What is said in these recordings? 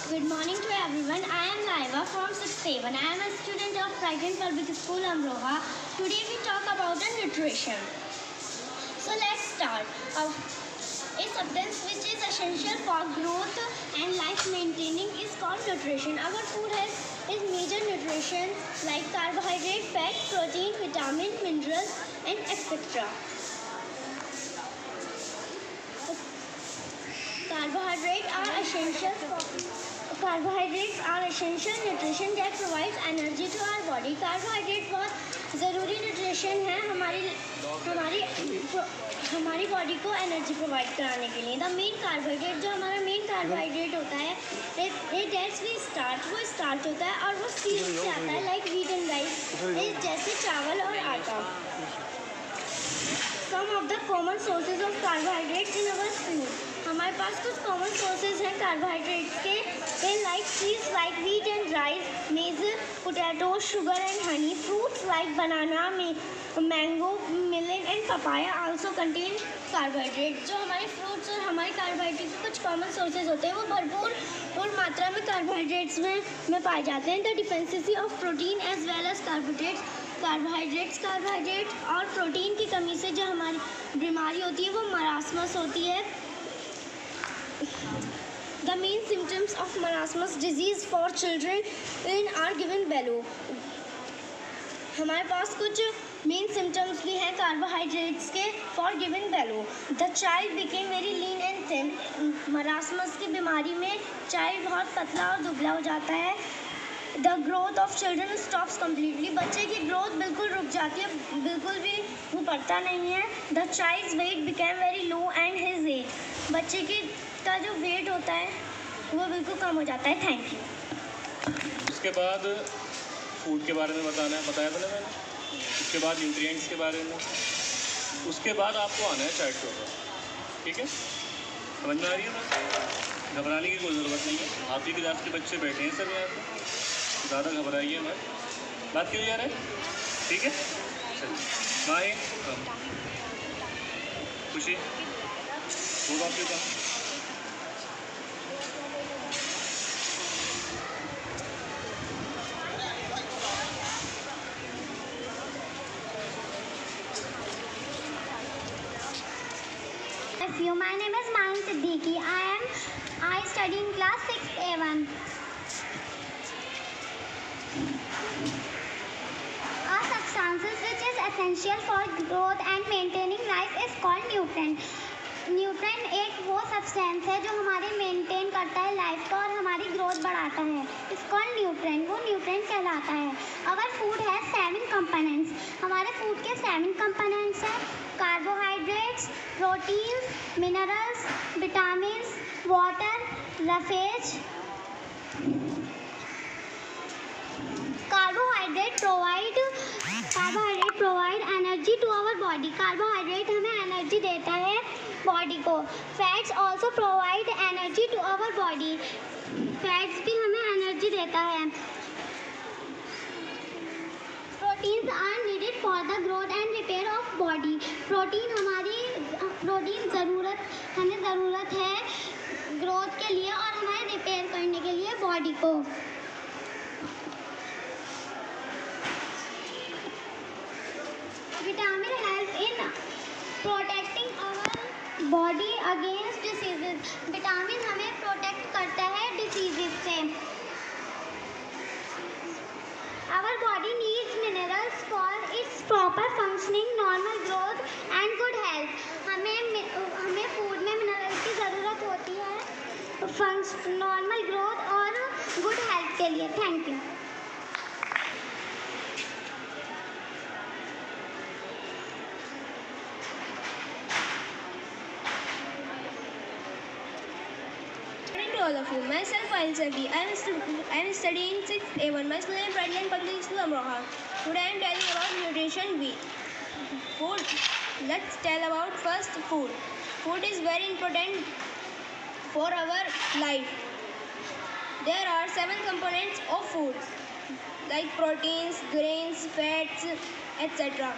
Good morning to everyone. I am Laiva from 6th A1. I am a student of Brighton Public School, Amroha. Today we talk about the nutrition. So let's start. A substance which is essential for growth and life maintaining is called nutrition. Our food has major nutrition like carbohydrate, fat, protein, vitamin, minerals and etc. Carbohydrates are essential nutrition that provides energy to our body. Carbohydrate बहुत ज़रूरी nutrition है हमारी body को energy provide कराने के लिए. The main carbohydrate जो हमारा मेन कार्बोहाइड्रेट होता है वो स्टार्च होता है और वो सीड से आता है लाइक व्हीट एंड राइस जैसे चावल और आटा. Some of the common sources of carbohydrates in our food. हमारे पास कुछ कॉमन सोर्सेज हैं कार्बोहाइड्रेट्स के लाइक चीज़ like wheat and rice, maize, potato, sugar and honey. Fruits like banana, mango, melon and papaya also contain carbohydrate. जो हमारे fruits और हमारे कार्बोहाइड्रेट के कुछ कॉमन सोर्सेज होते हैं वो भरपूर मात्रा में कार्बोहाइड्रेट्स में पाए जाते हैं. The deficiency of protein as well as carbohydrate और प्रोटीन की कमी से जो हमारी बीमारी होती है वो मरासमस होती है. The main symptoms of marasmus disease for children are given below. हमारे पास कुछ मेन सिम्टम्स भी हैं कार्बोहाइड्रेट्स के for given below. The child became very lean and thin. Marasmus की बीमारी में चाइल्ड बहुत पतला और दुबला हो जाता है. The growth of children stops completely. बच्चे की ग्रोथ बिल्कुल रुक जाती है, बिल्कुल भी वो बढ़ता नहीं है. The child's weight became very low and his age. बच्चे का जो वेट होता है वो बिल्कुल कम हो जाता है. Thank you. उसके बाद फूड के बारे में बताया था ना मैंने. उसके बाद न्यूट्रिएंट्स के बारे में. उसके बाद आपको आना है चार्ट पेपर. ठीक है, समझ में आ रही है ना? घबराने की कोई ज़रूरत नहीं है. आप ही क्लास के बच्चे बैठे हैं सब यहाँ पर, ज़्यादा घबराइए मत. बात क्लियर है? ठीक है, चलिए. माही, खुशी, वो आपके कहाँ? My name is Mahin Siddiqui. I study in class 6A1. A substances which is essential for growth and maintaining life is called nutrient. Nutrient एक वो सब्सटेंस है जो हमारे मेंटेन करता है लाइफ को और हमारी ग्रोथ बढ़ाता है. It's called nutrient. वो न्यूट्रेंट कहलाता है. अवर फूड है 7 कंपोनेंट्स. हमारे फूड के 7 कंपोनेंट्स हैं carbohydrates, proteins, minerals, vitamins, water, roughage. Carbohydrate provide energy to our body. Carbohydrate हमें एनर्जी देता है बॉडी को. Fats also provide energy to our body. Fats भी हमें एनर्जी देता है. Proteins are needed for the growth and repair of body. हमें ज़रूरत है ग्रोथ के लिए और हमारे रिपेयर करने के लिए बॉडी को. Vitamin help in protecting our body against diseases. Vitamin हमें प्रोटेक्ट करता है डिसीजेज से. Our body needs minerals for its proper functioning, normal growth and good health. हमें फूड में मिनरल्स की ज़रूरत होती है नॉर्मल ग्रोथ और गुड हेल्थ के लिए. Thank you. All of you. Myself, Ailsabi. I am studying 6A1. My school is Brighton Public School, Amroha. Today I am telling about nutrition. Food. Let's tell about first food. Food is very important for our life. There are 7 components of food, like proteins, grains, fats, etc.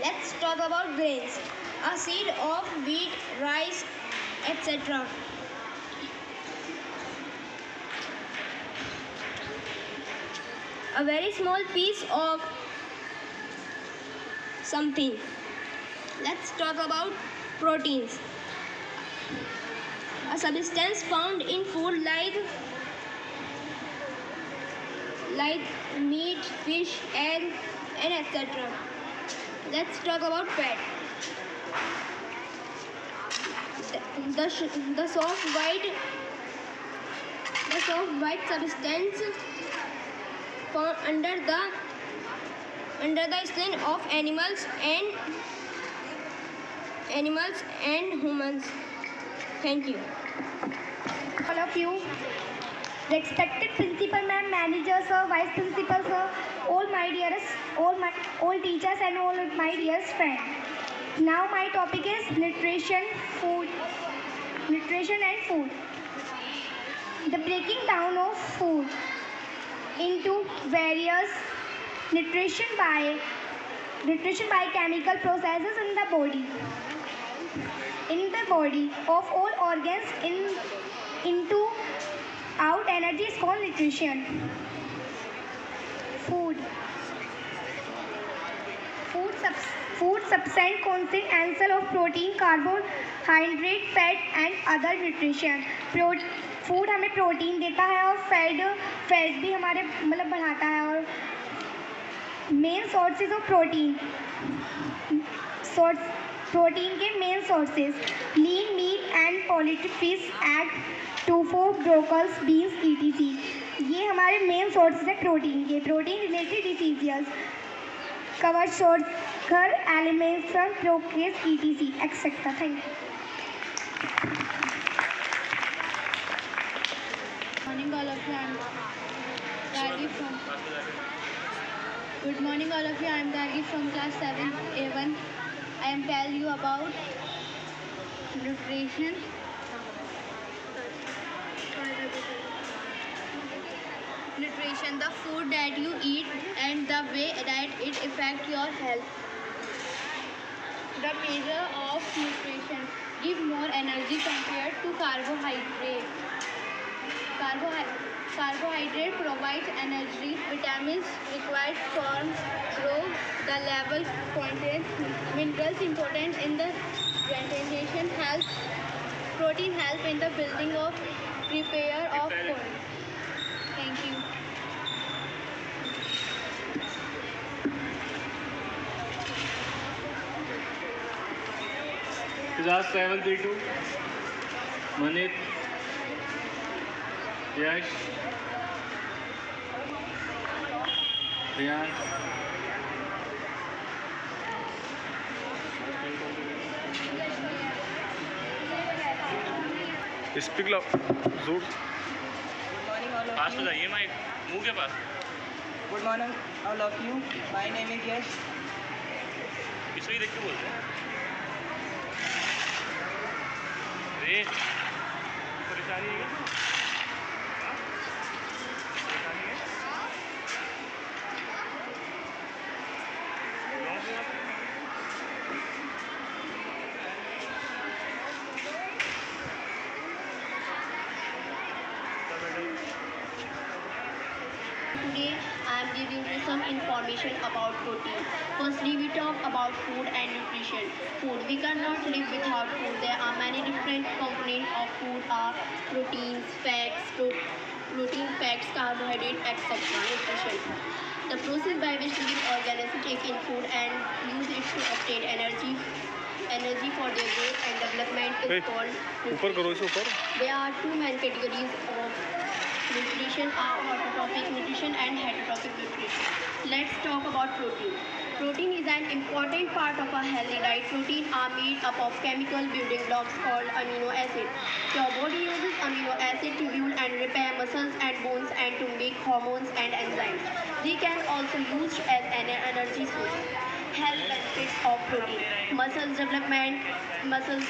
Let's talk about grains. A seed of wheat, rice, etc. a very small piece of something. Let's talk about proteins. A substance found in food like meat, fish, and etc. Let's talk about fat. The soft white substance found under the skin of animals and humans. Thank you. All of you, respected principal ma'am, manager sir, vice principal sir, all teachers and all my dearest friends. Now my topic is nutrition and food. The breaking down of food into various nutrition by chemical processes in the body. In the body of all organs into out energy is called nutrition. Food substance consist answer of protein, carbohydrate, fat and other nutrition. Food हमें protein देता है और fat भी हमारे मतलब बढ़ाता है. और मेन सोर्सेज ऑफ प्रोटीन के main sources lean meat and poultry, fish, egg, tofu, broccolis, beans, ETC. ये हमारे मेन सोर्सेज है प्रोटीन के. Protein related diseases cover source घर एलिमेंट्स प्रोकेस ETC etcetera. Thank you. Good morning all of you. I am Gargi from class 7 A1. I am telling you about nutrition. Nutrition, the food that you eat and the way that it affects your health. The measure of nutrition give more energy compared to carbohydrate. Carbohydrate provides energy. Vitamins required for growth. The level contains minerals important in the digestion. Protein help in the building of repair of food. Thank you. Class 732. Manit. Yash. Riyan. Speak लो जोर. पास हो जाइए mic मुंह के पास. Good morning, all of you. My name is Yash. इसको ही देख के बोलते हैं. अरे परेशानी है क्या? हाँ? परेशानी है? गाँव से आते हैं? Today I am giving you some information about protein. Firstly, we talk about food and nutrition. Food. We cannot live without food. There are many different components of food are proteins, fats, carbohydrates, etc. Nutrition. The process by which living organisms take in food and use it to obtain energy for their growth and development is called ऊपर करो इसे ऊपर. There are two main categories of nutrition are autotrophic nutrition and heterotrophic nutrition. Let's talk about protein. Protein is an important part of a healthy diet. Protein are made up of chemical building blocks called amino acid. Your body uses amino acid to build and repair muscles and bones and to make hormones and enzymes. They can also be used as an energy source. Health benefits of protein. Muscles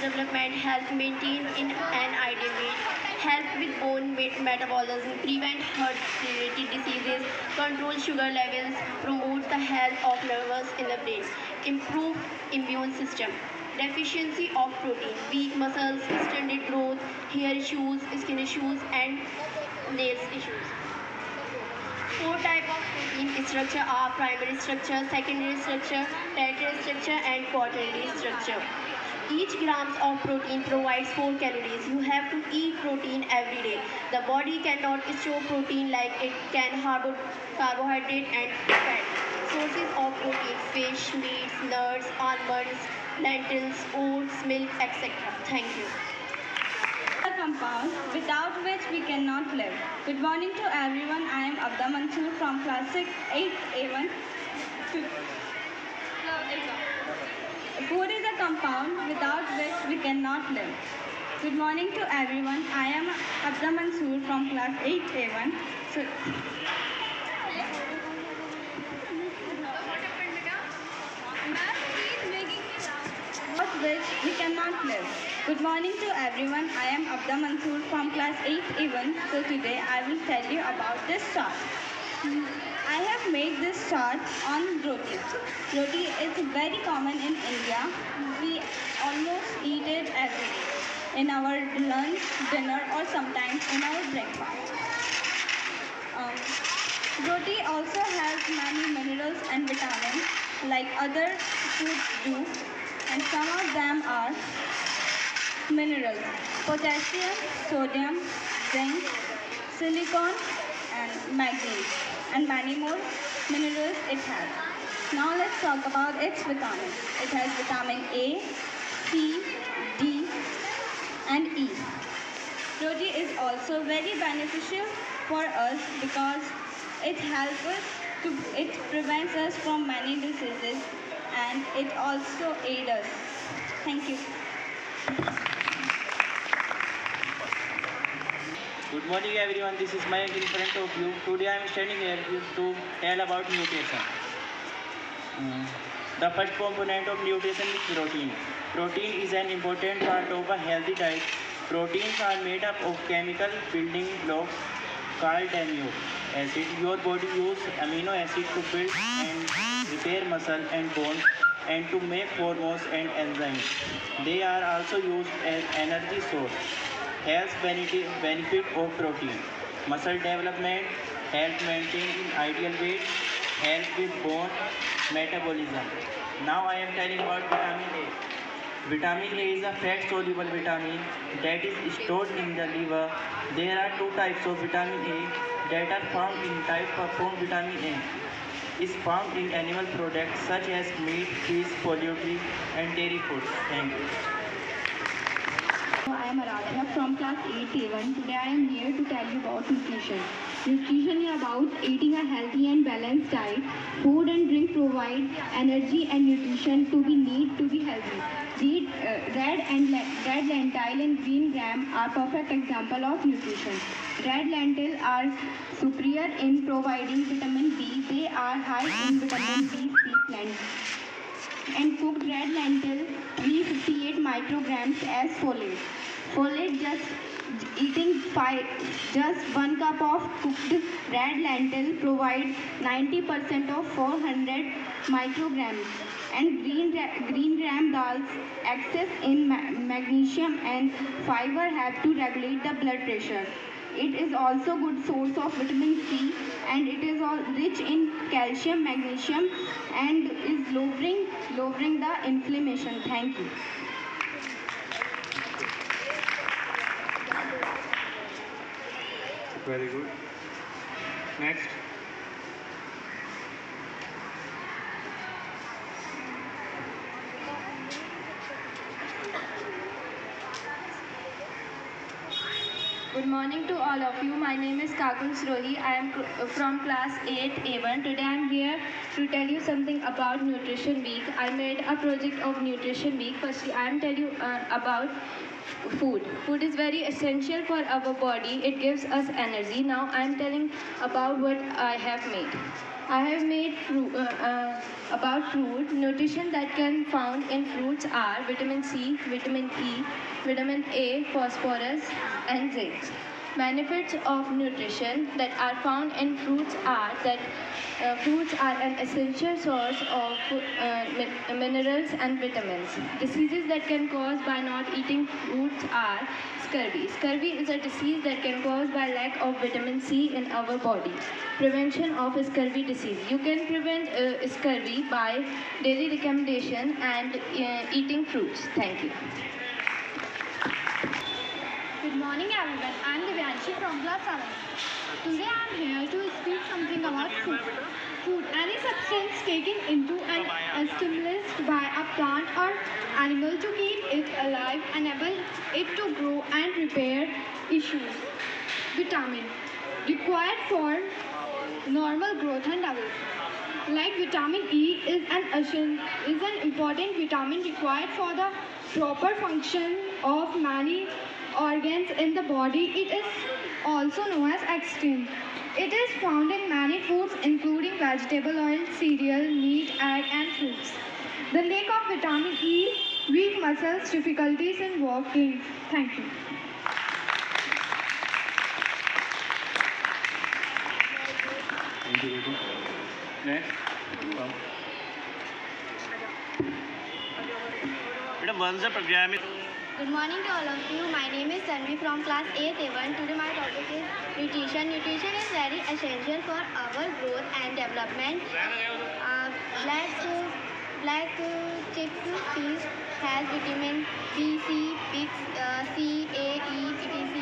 development, help maintain in an ideal weight, help with bone metabolism, prevent heart-related diseases, control sugar levels, promote the health of nerves in the brain, improve immune system. Deficiency of protein, weak muscles, extended growth, hair issues, skin issues, and nails issues. Four types of protein structure are primary structure, secondary structure, tertiary structure, and quaternary structure. Each grams of protein provides 4 calories. You have to eat protein every day. The body cannot store protein like it can harbor carbohydrate and fat. Sources of protein: fish, meats, nuts, almonds, lentils, oats, milk, etc. Thank you. A compound without which we cannot live. Good morning to everyone. I am Abda Mansoor from class 8A1. Food is a compound without which we cannot live. Good morning to everyone. I am Abda Mansoor from class 8A1. Without which we cannot live. Good morning to everyone. I am Abda Mansoor from class 8A1. So today I will tell you about this chart. I have made this chart on roti. Roti is very common in India. We almost eat it every day in our lunch, dinner, or sometimes in our breakfast. Roti also has many minerals and vitamins like other foods do, and some of them are minerals: potassium, sodium, zinc, silicon, and magnesium, and many more minerals it has. Now let's talk about its vitamins. It has vitamin A, C, D, and E. Roti is also very beneficial for us because it prevents us from many diseases, and it also aids us. Thank you. Good morning everyone, this is Mayank in front of you. Today I am standing here to tell about nutrition. The first component of nutrition is protein. Protein is an important part of a healthy diet. Proteins are made up of chemical building blocks called amino acid. Your body uses amino acid to build and repair muscle and bones and to make hormones and enzymes. They are also used as energy source. Health benefit of protein: muscle development, help maintain ideal weight, help with bone metabolism. Now I am telling about vitamin A. Vitamin A is a fat-soluble vitamin that is stored in the liver. There are two types of vitamin A that are found in type from vitamin A. Is found in animal products such as meat, fish, poultry, and dairy foods. Thank you. I am Aradhana from class 8A1. Today I am here to tell you about nutrition. Nutrition is about eating a healthy and balanced diet. Food and drink provide energy and nutrition to be need to be healthy. Red lentil and green gram are perfect example of nutrition. Red lentil are superior in providing vitamin B. They are high in vitamin B, C, plant. And cooked red lentil need 58 micrograms as folate. Folate just 1 cup of cooked red lentil provide 90% of 400 micrograms. And green gram dals excess in magnesium and fiber have to regulate the blood pressure. It is also good source of vitamin C, and it is all rich in calcium, magnesium, and is lowering the inflammation. Thank you. Very good. Next. Good morning to all of you. My name is Kakul Srohi. I am from class 8A1. Today I am here to tell you something about Nutrition Week. I made a project of Nutrition Week. Firstly, I am telling you about food. Food is very essential for our body. It gives us energy. Now I am telling about what I have made. I have made about fruit. Nutrition that can found in fruits are vitamin C, vitamin E, vitamin A, phosphorus, and zinc. Benefits of nutrition that are found in fruits are that fruits are an essential source of minerals and vitamins. Diseases that can cause by not eating fruits are scurvy. Scurvy is a disease that can cause by lack of vitamin C in our body. Prevention of scurvy disease. You can prevent scurvy by daily recommendation and eating fruits. Thank you. Good morning everyone, I am Divyanshi from class 7. Today I am here to speak something about food. Food, any substance taken into an stimulus by a plant or animal to keep it alive, enable it to grow and repair issues. Vitamin, required for normal growth and development. Like vitamin E is an important vitamin required for the proper function of many organs in the body. It is also known as extrin. It is found in many foods including vegetable oil, cereal, meat, egg and fruits. The lack of vitamin E, weak muscles, difficulties in walking. Thank you. Thank you. Next. Madam, once the program is Good morning to all of you. My name is Tanvi from class 8A1. Today my topic is nutrition. Nutrition is very essential for our growth and development. Black chickpeas has vitamin B, C, C, A, E, etc.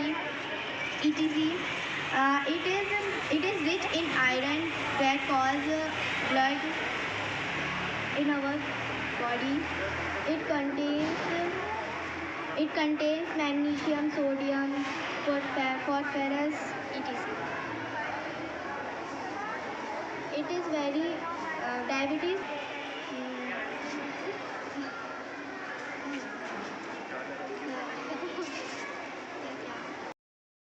It is rich in iron that cause blood in our body. It contains magnesium, sodium, phosphorus, etc. It is very diabetes.